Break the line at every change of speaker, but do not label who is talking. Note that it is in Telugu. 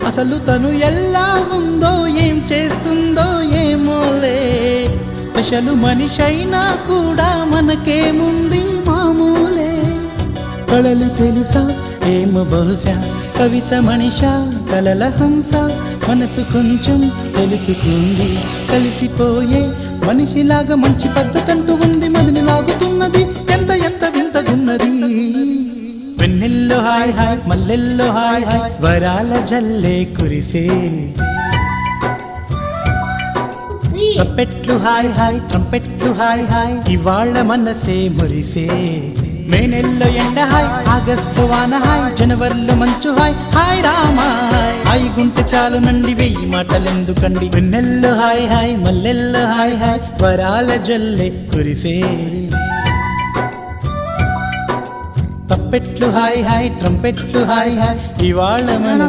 అసలు తను ఎలా ఉందో ఏం చేస్తుందో ఏమోలే, స్పెషల్ మనిషైనా కూడా మనకేముంది మామూలే. కళలు తెలుసా ఏమో బహుశా, కవిత మనిషా కలల హంస, మనసు కొంచెం తెలుసుకుంది కలిసిపోయే మనిషిలాగా, మంచి పద్ధతంటూ ఉంది మదిని లాగుతున్నది, ఎంత ఎంత వింతగున్నది. వెన్నెల్లో హాయ్ హాయ్ మల్లెల్లో హాయ్ హాయ్, వరాల జల్లే కురిసే. ట్రంపెట్లు హాయ్ హాయ్ ట్రంపెట్లు హాయ్ హాయ్, ఇవాళ మనసే మురిసే. మే నెలలో ఎండ హాయ్, ఆగస్టు వాన హాయ్, జనవరిలో మంచు హాయ్, హాయ్ రామా హాయ్ గుంటె చాలు నండి వెయ్యి మాటలెందుకండి. వెన్నెల్లో హాయ్ హాయ్ మల్లెల్లో హాయ్ హాయ్, వరాల జల్లే కురిసే. తప్పెట్లు హాయ్ హాయ్ ట్రంపెట్లు హాయ్ హాయ్, ఇవాళ మన